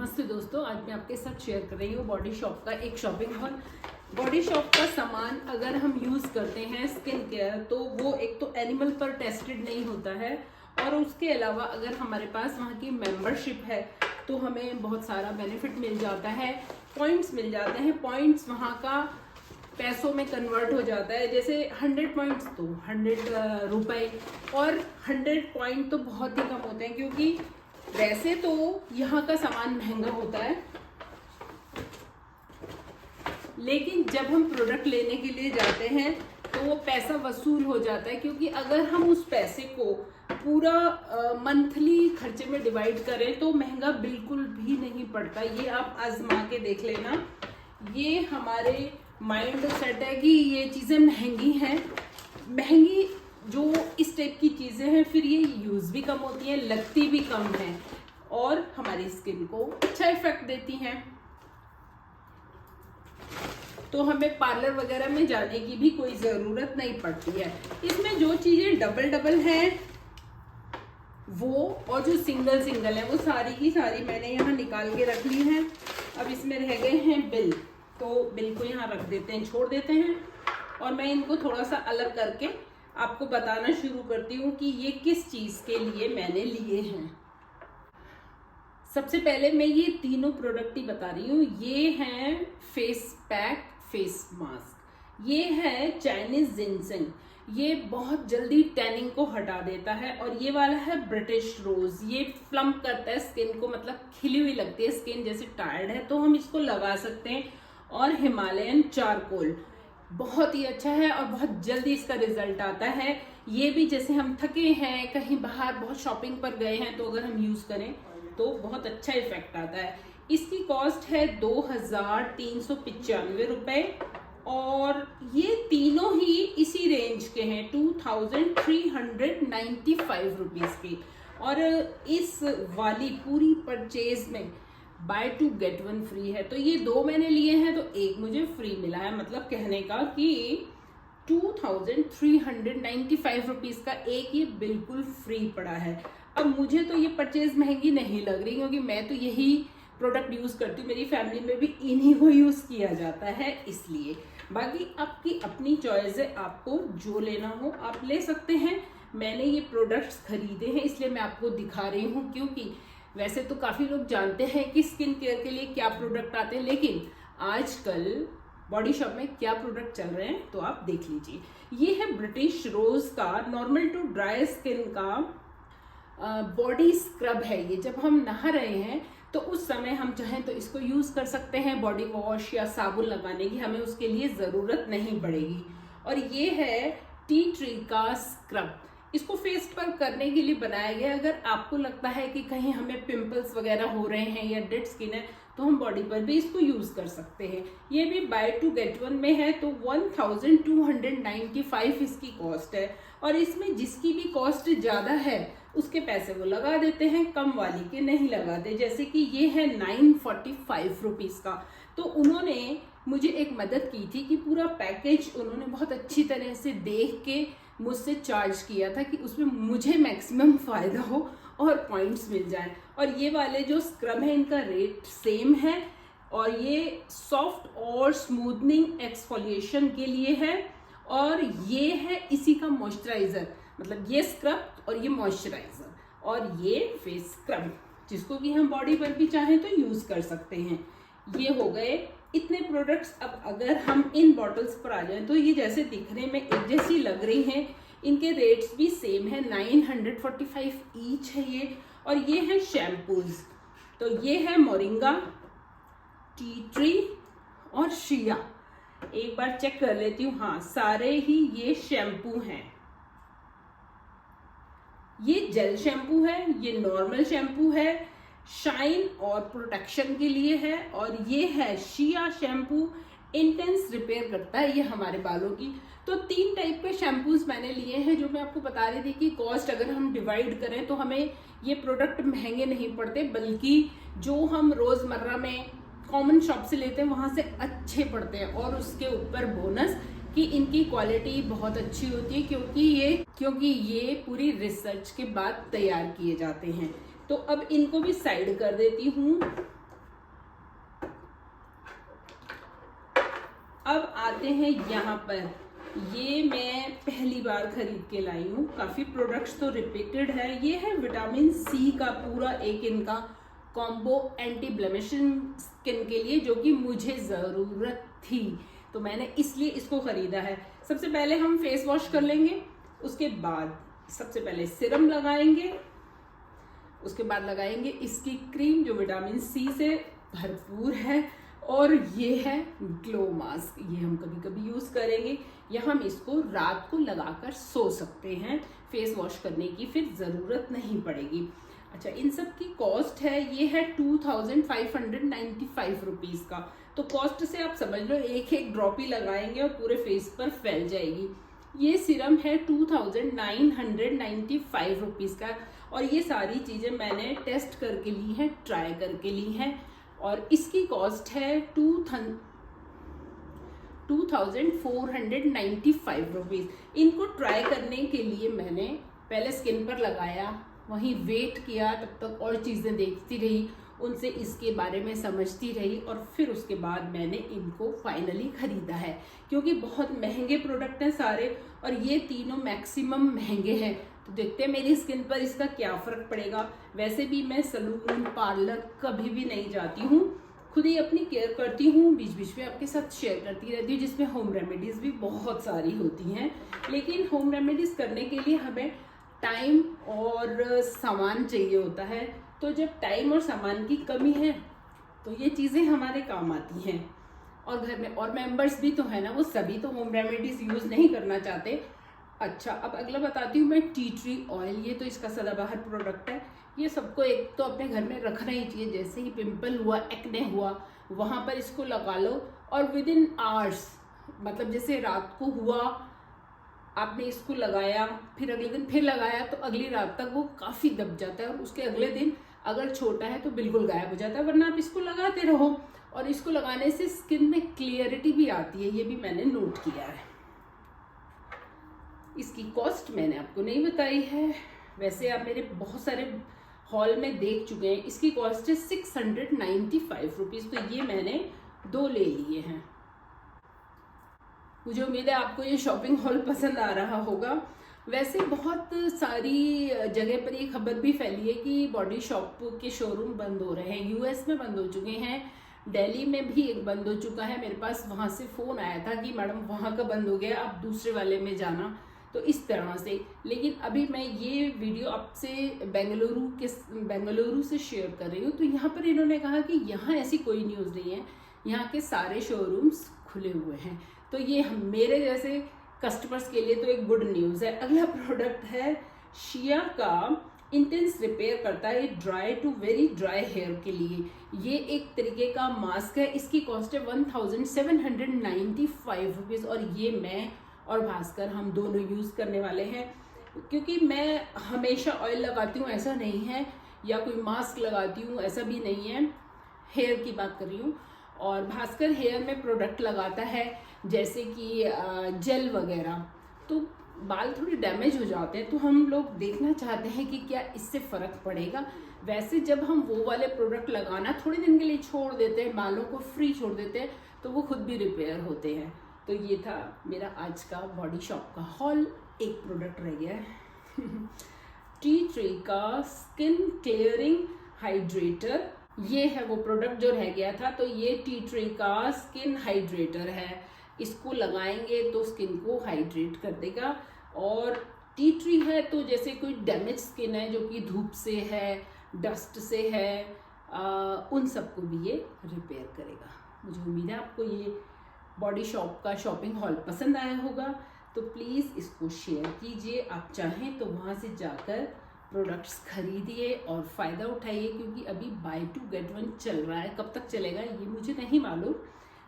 नमस्ते दोस्तों, आज मैं आपके साथ शेयर कर रही हूँ बॉडी शॉप का एक शॉपिंग हॉल। बॉडी शॉप का सामान अगर हम यूज़ करते हैं स्किन केयर, तो वो एक तो एनिमल पर टेस्टेड नहीं होता है, और उसके अलावा अगर हमारे पास वहाँ की मेंबरशिप है तो हमें बहुत सारा बेनिफिट मिल जाता है, पॉइंट्स मिल जाते हैं। पॉइंट्स वहाँ का पैसों में कन्वर्ट हो जाता है। जैसे 100 पॉइंट्स तो 100 रुपये, और 100 पॉइंट तो बहुत ही कम होते हैं, क्योंकि वैसे तो यहाँ का सामान महंगा होता है, लेकिन जब हम प्रोडक्ट लेने के लिए जाते हैं तो वो पैसा वसूल हो जाता है। क्योंकि अगर हम उस पैसे को पूरा मंथली खर्चे में डिवाइड करें तो महंगा बिल्कुल भी नहीं पड़ता। ये आप आजमा के देख लेना। ये हमारे माइंड सेट है कि ये चीज़ें महंगी हैं, महंगी जो इस टाइप की चीज़ें हैं, फिर ये यूज़ भी कम होती हैं, लगती भी कम हैं, और हमारी स्किन को अच्छा इफेक्ट देती हैं। तो हमें पार्लर वगैरह में जाने की भी कोई ज़रूरत नहीं पड़ती है। इसमें जो चीज़ें डबल डबल हैं वो, और जो सिंगल सिंगल है वो सारी की सारी मैंने यहाँ निकाल के रख ली हैं। अब इसमें रह गए हैं बिल, तो बिल को यहाँ रख देते हैं, छोड़ देते हैं, और मैं इनको थोड़ा सा अलग करके आपको बताना शुरू करती हूँ कि ये किस चीज़ के लिए मैंने लिए हैं। सबसे पहले मैं ये तीनों प्रोडक्ट ही बता रही हूँ। ये हैं फेस पैक, फेस मास्क। ये है चाइनीज जिनसेंग, ये बहुत जल्दी टैनिंग को हटा देता है। और ये वाला है ब्रिटिश रोज, ये प्लम्प करता है स्किन को, मतलब खिली हुई लगती है स्किन, जैसे टायर्ड है तो हम इसको लगा सकते हैं। और हिमालयन चारकोल बहुत ही अच्छा है और बहुत जल्दी इसका रिजल्ट आता है। ये भी जैसे हम थके हैं, कहीं बाहर बहुत शॉपिंग पर गए हैं, तो अगर हम यूज करें तो बहुत अच्छा इफेक्ट आता है। इसकी कॉस्ट है 2395 रुपए, और ये तीनों ही इसी रेंज के हैं, 2395 रुपीज की। और इस वाली पूरी परचेज में बाय 2 गेट 1 फ्री है। तो ये दो मैंने लिए हैं तो एक मुझे फ्री मिला है, मतलब कहने का कि 2395 रुपीज का एक ये बिल्कुल फ्री पड़ा है। अब मुझे तो ये परचेज महंगी नहीं लग रही, क्योंकि मैं तो यही प्रोडक्ट यूज करती हूँ, मेरी फैमिली में भी इन्हीं को यूज किया जाता है, इसलिए। बाकी आपकी अपनी चॉइस है, आपको जो लेना हो आप ले सकते हैं। मैंने ये प्रोडक्ट्स खरीदे हैं इसलिए मैं आपको दिखा रही हूँ, क्योंकि वैसे तो काफी लोग जानते हैं कि स्किन केयर के लिए क्या प्रोडक्ट आते हैं, लेकिन आजकल बॉडी शॉप में क्या प्रोडक्ट चल रहे हैं तो आप देख लीजिए। ये है ब्रिटिश रोज का नॉर्मल टू ड्राई स्किन का बॉडी स्क्रब है। ये जब हम नहा रहे हैं तो उस समय हम चाहें तो इसको यूज कर सकते हैं। बॉडी वॉश या साबुन लगाने की हमें उसके लिए जरूरत नहीं पड़ेगी। और ये है टी ट्री का स्क्रब, इसको फेस पर करने के लिए बनाया गया। अगर आपको लगता है कि कहीं हमें पिंपल्स वगैरह हो रहे हैं या डेड स्किन है तो हम बॉडी पर भी इसको यूज कर सकते हैं। ये भी बाय 2 गेट 1 में है, तो 1295 इसकी कॉस्ट है। और इसमें जिसकी भी कॉस्ट ज्यादा है उसके पैसे वो लगा देते हैं, कम वाली के नहीं लगाते। जैसे कि ये है 945 रुपीज का। तो उन्होंने मुझे एक मदद की थी कि पूरा पैकेज उन्होंने बहुत अच्छी तरह से देख के मुझसे चार्ज किया था कि उसमें मुझे मैक्सिमम फायदा हो और पॉइंट्स मिल जाएं। और ये वाले जो स्क्रब है इनका रेट सेम है, और ये सॉफ्ट और स्मूथनिंग एक्सफोलिएशन के लिए है, और ये है इसी का मॉइस्चराइजर, मतलब ये स्क्रब और ये मॉइस्चराइजर और ये फेस स्क्रब, जिसको कि हम बॉडी पर भी चाहें तो यूज कर सकते हैं। ये हो गए इतने प्रोडक्ट्स। अब अगर हम इन बॉटल्स पर आ जाएं तो ये जैसे दिखने में एक जैसी लग रही हैं, इनके रेट्स भी सेम है, 945 ईच है ये। और ये है शैम्पूज, तो ये है मोरिंगा, टी ट्री और शिया। एक बार चेक कर लेती हूँ, हाँ सारे ही ये शैम्पू हैं। ये जेल शैम्पू है, ये नॉर्मल शैम्पू है, शाइन और प्रोटेक्शन के लिए है। और ये है शिया शैम्पू, इंटेंस रिपेयर करता है ये हमारे बालों की। तो 3 टाइप के शैम्पूज मैंने लिए हैं, जो मैं आपको बता रही थी कि कॉस्ट अगर हम डिवाइड करें तो हमें ये प्रोडक्ट महंगे नहीं पड़ते, बल्कि जो हम रोजमर्रा में कॉमन शॉप से लेते हैं वहां से अच्छे पड़ते हैं। और उसके ऊपर बोनस कि इनकी क्वालिटी बहुत अच्छी होती है, क्योंकि ये पूरी रिसर्च के बाद तैयार किए जाते हैं। तो अब इनको भी साइड कर देती हूँ। अब आते हैं यहाँ पर, ये मैं पहली बार खरीद के लाई हूँ, काफ़ी प्रोडक्ट्स तो रिपीटेड है। ये है विटामिन सी का पूरा एक इनका कॉम्बो एंटी ब्लेमिशिंग स्किन के लिए, जो कि मुझे ज़रूरत थी, तो मैंने इसलिए इसको ख़रीदा है। सबसे पहले हम फेस वॉश कर लेंगे, उसके बाद सबसे पहले सिरम लगाएंगे, उसके बाद लगाएंगे इसकी क्रीम जो विटामिन सी से भरपूर है, और ये है ग्लो मास्क, ये हम कभी कभी यूज़ करेंगे, या हम इसको रात को लगाकर सो सकते हैं, फेस वॉश करने की फिर ज़रूरत नहीं पड़ेगी। अच्छा, इन सब की कॉस्ट है, ये है 2595 रुपीज़ का। तो कॉस्ट से आप समझ लो एक एक ड्रॉप ही लगाएंगे और पूरे फेस पर फैल जाएगी। ये सिरम है 2995 रुपीज़ का, और ये सारी चीज़ें मैंने टेस्ट करके ली हैं, ट्राई करके ली हैं, और इसकी कॉस्ट है 2495 रुपीज़। इनको ट्राई करने के लिए मैंने पहले स्किन पर लगाया, वहीं वेट किया, तब तक और चीज़ें देखती रही, उनसे इसके बारे में समझती रही, और फिर उसके बाद मैंने इनको फाइनली ख़रीदा है, क्योंकि बहुत महंगे प्रोडक्ट हैं सारे, और ये तीनों मैक्सिमम महंगे हैं। तो देखते हैं मेरी स्किन पर इसका क्या फ़र्क पड़ेगा। वैसे भी मैं सैलून पार्लर कभी भी नहीं जाती हूँ, खुद ही अपनी केयर करती हूँ, बीच बीच में आपके साथ शेयर करती रहती हूँ, जिसमें होम रेमेडीज़ भी बहुत सारी होती हैं। लेकिन होम रेमेडीज़ करने के लिए हमें टाइम और सामान चाहिए होता है, तो जब टाइम और सामान की कमी है तो ये चीज़ें हमारे काम आती हैं। और घर में और मेंबर्स भी तो है ना, वो सभी तो होम रेमेडीज़ यूज़ नहीं करना चाहते। अच्छा, अब अगला बताती हूँ मैं, टी ट्री ऑयल, ये तो इसका सदाबहार प्रोडक्ट है। ये सबको एक तो अपने घर में रखना ही चाहिए। जैसे ही पिंपल हुआ, एक्ने हुआ, वहाँ पर इसको लगा लो, और विद इन आवर्स, मतलब जैसे रात को हुआ आपने इसको लगाया, फिर अगले दिन फिर लगाया, तो अगली रात तक वो काफ़ी दब जाता है, और उसके अगले दिन अगर छोटा है तो बिल्कुल गायब हो जाता है। वरना आप इसको लगाते रहो, और इसको लगाने से स्किन में क्लियरिटी भी आती है, ये भी मैंने नोट किया है। इसकी कॉस्ट मैंने आपको नहीं बताई है, वैसे आप मेरे बहुत सारे हॉल में देख चुके हैं। इसकी कॉस्ट है 695 रुपीज़, तो ये मैंने 2 ले लिए हैं। मुझे उम्मीद है आपको ये शॉपिंग हॉल पसंद आ रहा होगा। वैसे बहुत सारी जगह पर ये खबर भी फैली है कि बॉडी शॉप के शोरूम बंद हो रहे हैं, यूएस में बंद हो चुके हैं, दिल्ली में भी एक बंद हो चुका है। मेरे पास वहाँ से फ़ोन आया था कि मैडम वहाँ का बंद हो गया, आप दूसरे वाले में जाना, तो इस तरह से। लेकिन अभी मैं ये वीडियो आपसे बेंगलुरु से शेयर कर रही हूँ, तो यहाँ पर इन्होंने कहा कि यहाँ ऐसी कोई न्यूज़ नहीं है, यहाँ के सारे शोरूम्स खुले हुए हैं। तो ये मेरे जैसे कस्टमर्स के लिए तो एक गुड न्यूज़ है। अगला प्रोडक्ट है शिया का इंटेंस रिपेयर करता है dry to very dry hair के लिए। ये एक तरीके का मास्क है, इसकी कॉस्ट है 1795 रुपीज़, और ये मैं और भास्कर हम दोनों यूज़ करने वाले हैं। क्योंकि मैं हमेशा ऑयल लगाती हूँ ऐसा नहीं है, या कोई मास्क लगाती हूँ ऐसा भी नहीं है, हेयर की बात कर रही हूँ। और भास्कर हेयर में प्रोडक्ट लगाता है जैसे कि जेल वगैरह, तो बाल थोड़े डैमेज हो जाते हैं, तो हम लोग देखना चाहते हैं कि क्या इससे फ़र्क पड़ेगा। वैसे जब हम वो वाले प्रोडक्ट लगाना थोड़े दिन के लिए छोड़ देते हैं, बालों को फ्री छोड़ देते हैं, तो वो खुद भी रिपेयर होते हैं। तो ये था मेरा आज का बॉडी शॉप का हॉल। एक प्रोडक्ट रह गया है टी ट्री का स्किन क्लियरिंग हाइड्रेटर, ये है वो प्रोडक्ट जो रह गया था। तो ये टी ट्री का स्किन हाइड्रेटर है, इसको लगाएंगे तो स्किन को हाइड्रेट कर देगा। और टी ट्री है तो जैसे कोई डैमेज स्किन है जो कि धूप से है, डस्ट से है, उन सबको भी ये रिपेयर करेगा। मुझे उम्मीद है आपको ये बॉडी शॉप का शॉपिंग हॉल पसंद आया होगा, तो प्लीज़ इसको शेयर कीजिए। आप चाहें तो वहाँ से जाकर प्रोडक्ट्स खरीदिए और फ़ायदा उठाइए, क्योंकि अभी बाय 2 गेट 1 चल रहा है। कब तक चलेगा ये मुझे नहीं मालूम,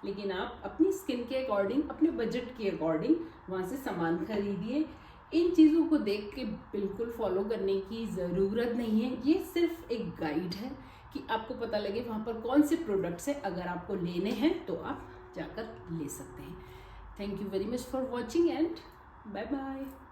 लेकिन आप अपनी स्किन के अकॉर्डिंग, अपने बजट के अकॉर्डिंग वहाँ से सामान खरीदिए। इन चीज़ों को देख के बिल्कुल फॉलो करने की ज़रूरत नहीं है, ये सिर्फ एक गाइड है कि आपको पता लगे वहाँ पर कौन से प्रोडक्ट्स हैं। अगर आपको लेने हैं तो आप जाकर ले सकते हैं। Thank you very much for watching and bye bye.